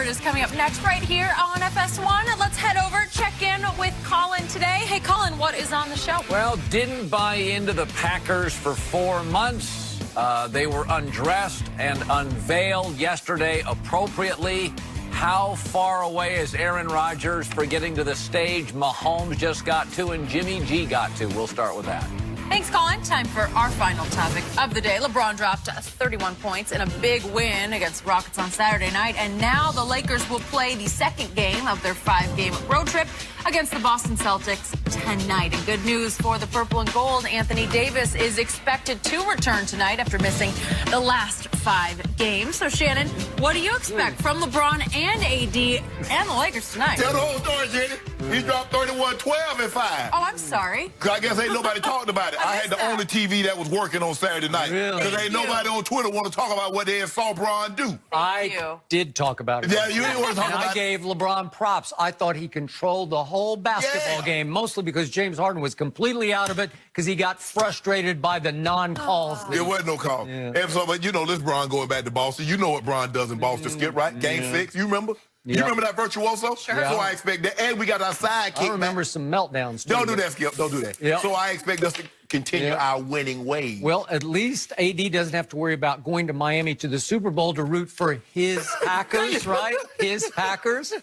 Report is coming up next right here on FS1. Let's head over, check in with Colin today. Hey, Colin, what is on the show? Well, didn't buy into the Packers for 4 months. They were undressed and unveiled yesterday appropriately. How far away is Aaron Rodgers for getting to the stage Mahomes just got to and Jimmy G got to? We'll start with that. Thanks, Colin. Time for our final topic of the day. LeBron dropped 31 points in a big win against Rockets on Saturday night, and now the Lakers will play the second game of their 5-game road trip against the Boston Celtics tonight. And good news for the purple and gold, Anthony Davis is expected to return tonight after missing the last 5 games. So, Shannon, what do you expect from LeBron and AD and the Lakers tonight? Tell the whole story, Jenny. He dropped 31, 12, and 5. Oh, I'm sorry. I guess ain't nobody talked about it. I had the only TV that was working on Saturday night. Really? Because ain't nobody on Twitter want to talk about what they saw Bron do. I did talk about it. Yeah, you didn't want to talk about it. I gave LeBron props. I thought he controlled the whole basketball game, mostly because James Harden was completely out of it because he got frustrated by the non-calls. There wasn't no call. Yeah. And so, but you know, this Bron going back to Boston. You know what Bron does in Boston, Skip, right? Game 6, you remember? Yeah. You remember that virtuoso? Sure. So I expect that. And we got our sidekick. I remember some meltdowns, too. Don't do that, Skip. Don't do that. Yep. So I expect us to continue our winning ways. Well, at least AD doesn't have to worry about going to Miami to the Super Bowl to root for his Packers, right? His Packers.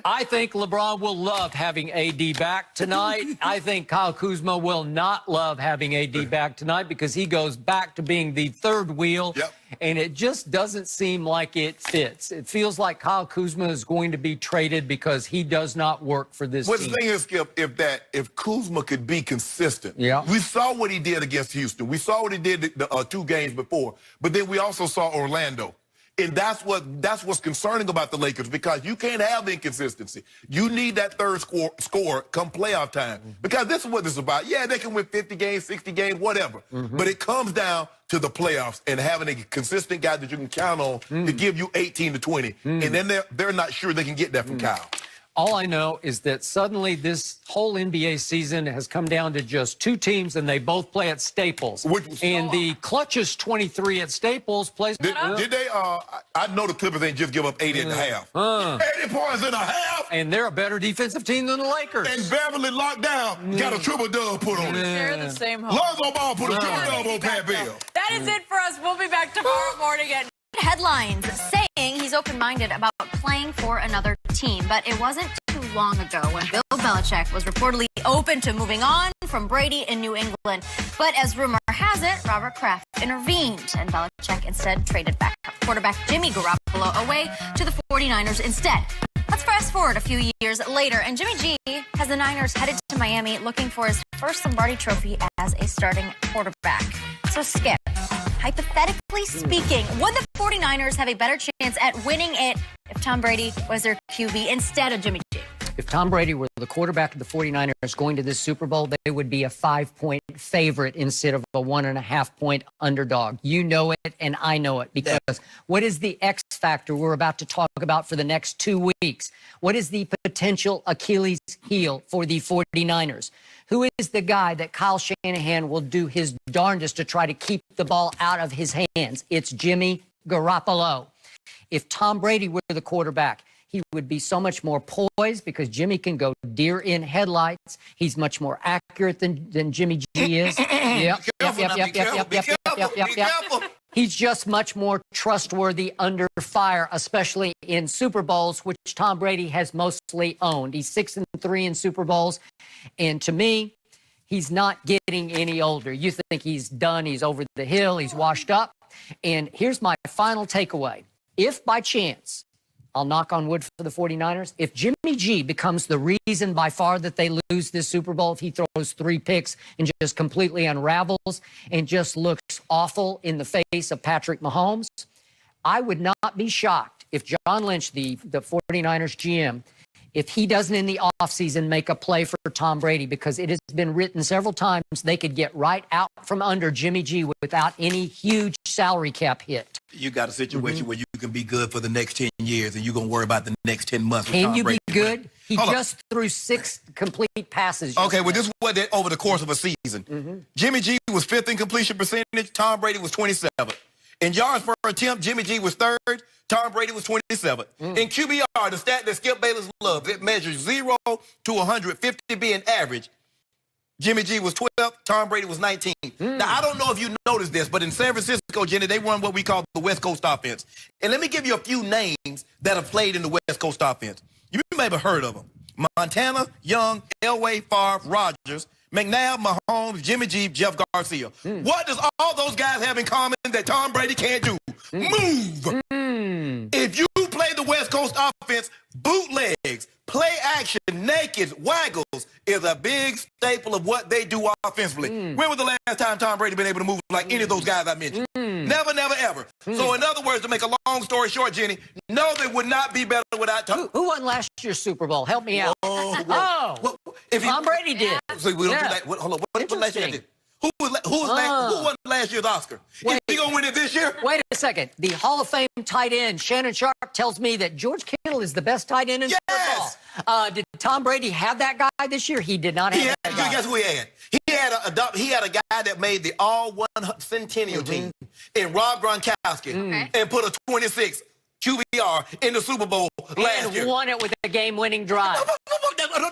I think LeBron will love having AD back tonight. I think Kyle Kuzma will not love having AD back tonight because he goes back to being the third wheel. Yep. And it just doesn't seem like it fits. It feels like Kyle Kuzma is going to be traded because he does not work for this Well, team. the thing is, Skip, if Kuzma could be consistent, we saw what he did against Houston. We saw what he did the 2 games before, but then we also saw Orlando. And that's what's concerning about the Lakers, because you can't have inconsistency. You need that third score come playoff time, because this is what this is about. Yeah, they can win 50 games, 60 games, whatever. But it comes down to the playoffs and having a consistent guy that you can count on to give you 18 to 20. And then they're not sure they can get that from Kyle. All I know is that suddenly this whole NBA season has come down to just 2 teams, and they both play at Staples. And the clutchest 23 at Staples plays. Did they? I know the Clippers ain't just give up 80 and a half. 80 points and a half. And they're a better defensive team than the Lakers. And Beverly locked down, got a triple dub put on it. Share the same home. Lonzo Ball put a triple dub on Pat Beal. That is it for us. We'll be back tomorrow morning at Headlines saying he's open-minded about playing for another team, but it wasn't too long ago when Bill Belichick was reportedly open to moving on from Brady in New England. But as rumor has it, Robert Kraft intervened, and Belichick instead traded back quarterback Jimmy Garoppolo away to the 49ers instead. Let's fast forward a few years later, and Jimmy G has the Niners headed to Miami looking for his first Lombardi trophy as a starting quarterback. So, Skip, hypothetically speaking, would the 49ers have a better chance at winning it if Tom Brady was their QB instead of Jimmy G? If Tom Brady were the quarterback of the 49ers going to this Super Bowl, they would be a 5-point favorite instead of a 1.5-point underdog. You know it, and I know it, because what is the X factor we're about to talk about for the next 2 weeks? What is the potential Achilles heel for the 49ers? Who is the guy that Kyle Shanahan will do his darndest to try to keep the ball out of his hands? It's Jimmy Garoppolo. If Tom Brady were the quarterback, he would be so much more poised because Jimmy can go deer in headlights. He's much more accurate than Jimmy G is. Yep. He's just much more trustworthy under fire, especially in Super Bowls, which Tom Brady has mostly owned. He's 6-3 in Super Bowls. And to me, he's not getting any older. You think he's done, he's over the hill, he's washed up. And here's my final takeaway. If by chance, I'll knock on wood for the 49ers, if Jimmy G becomes the reason by far that they lose this Super Bowl, if he throws 3 picks and just completely unravels and just looks awful in the face of Patrick Mahomes, I would not be shocked if John Lynch, the 49ers GM, if he doesn't in the offseason make a play for Tom Brady, because it has been written several times they could get right out from under Jimmy G without any huge salary cap hit. You got a situation where you can be good for the next 10 years and you're going to worry about the next 10 months. Can you be good? He just threw 6 complete passes. Okay, well, this was over the course of a season. Jimmy G was 5th in completion percentage. Tom Brady was 27th. In yards per attempt, Jimmy G was 3rd. Tom Brady was 27th. In QBR, the stat that Skip Bayless loves, it measures 0 to 150 being average. Jimmy G was 12th. Tom Brady was 19th. Now, I don't know if you noticed this, but in San Francisco, Jenny, they run what we call the West Coast offense. And let me give you a few names that have played in the West Coast offense. You may have heard of them. Montana, Young, Elway, Favre, Rodgers, McNabb, Mahomes, Jimmy G, Jeff Garcia. What does all those guys have in common that Tom Brady can't do? Move! If you play the West Coast offense, bootlegs, play action, nakeds, waggles is a big staple of what they do offensively. When was the last time Tom Brady been able to move like any of those guys I mentioned? Never, never, ever. So in other words, to make a long story short, Jenny, no, they would not be better without Tom. Who won last year's Super Bowl? Help me out. If Tom Brady did. So we don't do that. Hold on. What last year I did? Who won last year's Oscar? Is he going to win it this year? Wait a second. The Hall of Fame tight end, Shannon Sharp, tells me that George Kittle is the best tight end in football. Did Tom Brady have that guy this year? He did not have that guy. Guess who he had? He had a guy that made the all-one Centennial team in Rob Gronkowski and put a 26 QBR in the Super Bowl last year. And won it with a game-winning drive.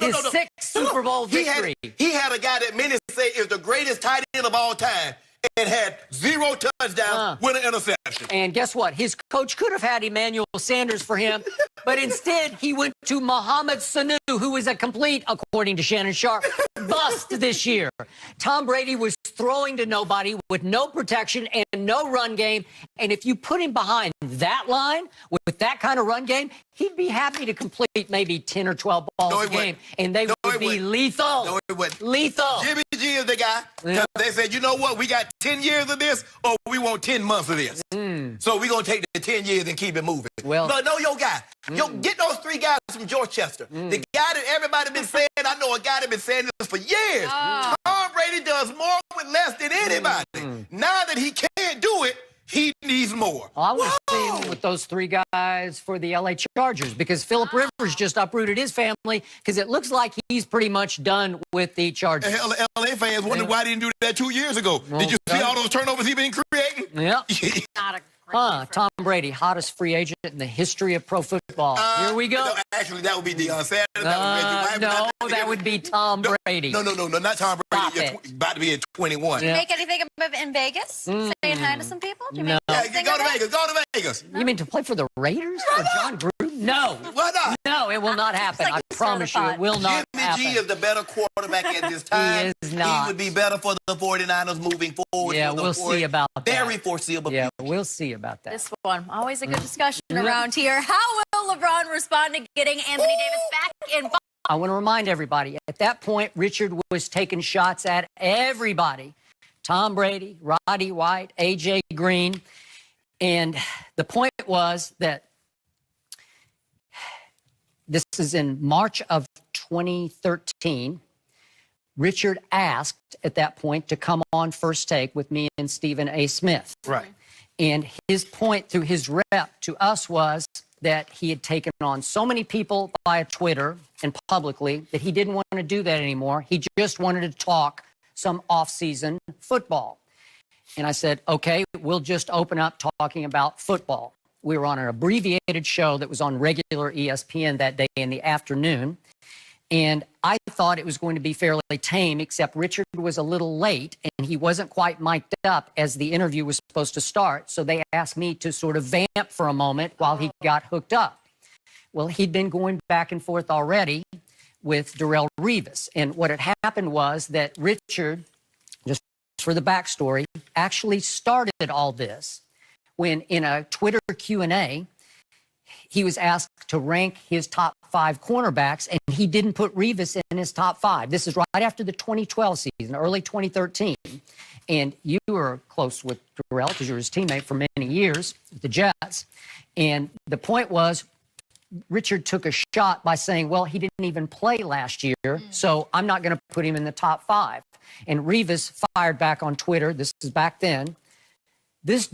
His sixth Super Bowl victory. He had a guy that many say is the greatest tight end of all time and had 0 touchdowns with an interception. And guess what? His coach could have had Emmanuel Sanders for him, but instead he went to Mohamed Sanu, who is a complete, according to Shannon Sharp, bust this year. Tom Brady was throwing to nobody with no protection and no run game. And if you put him behind that line with that kind of run game, he'd be happy to complete maybe 10 or 12 balls a game. And they would be lethal. No, it wouldn't. Lethal. Jimmy G is the guy. They said, you know what? We got 10 years of this, or we want 10 months of this. So we're going to take the 10 years and keep it moving. Well, but know your guy. Get those 3 guys from Dorchester. The guy that everybody been saying, I know a guy that been saying this for years. Tom Brady does more with less than anybody. Now that he can't do it, he needs more. I want to see him with those 3 guys for the LA Chargers because Phillip Rivers just uprooted his family because it looks like he's pretty much done with the Chargers. LA fans wonder why he didn't do that 2 years ago. Did you see all those turnovers he been creating? Yeah. Not a Tom Brady, hottest free agent in the history of pro football. Here we go. No, actually, that would be Deion Sanders. That would be Tom Brady. No, not Tom Brady. You're about to be at 21. You make anything of in Vegas? Saying hi to some people? Do you No. make Go to Vegas. Go to Vegas. You mean to play for the Raiders or John Gruden? No. Why not? No, it will not happen. like I you promise you, sort of it will not happen. Jimmy G is the better quarterback at this time. He is not. He would be better for the 49ers moving forward. Yeah, we'll see about that. Very foreseeable. Yeah, we'll see about that. This one, always a good discussion around here. How will LeBron respond to getting Anthony Davis back in? I want to remind everybody, at that point, Richard was taking shots at everybody. Tom Brady, Roddy White, A.J. Green. And the point was that this is in March of 2013. Richard asked at that point to come on First Take with me and Stephen A. Smith. Right. And his point through his rep to us was that he had taken on so many people via Twitter and publicly that he didn't want to do that anymore. He just wanted to talk some off-season football. And I said, okay, we'll just open up talking about football. We were on an abbreviated show that was on regular ESPN that day in the afternoon. And I thought it was going to be fairly tame, except Richard was a little late and he wasn't quite mic'd up as the interview was supposed to start. So they asked me to sort of vamp for a moment while he got hooked up. Well, he'd been going back and forth already with Darrelle Revis. And what had happened was that Richard, just for the backstory, actually started all this when in a Twitter Q&A, he was asked to rank his top 5 cornerbacks, and he didn't put Revis in his top 5. This is right after the 2012 season, early 2013. And you were close with Darrelle because you were his teammate for many years with the Jets. And the point was, Richard took a shot by saying, well, he didn't even play last year, so I'm not going to put him in the top 5. And Revis fired back on Twitter. This is back then. This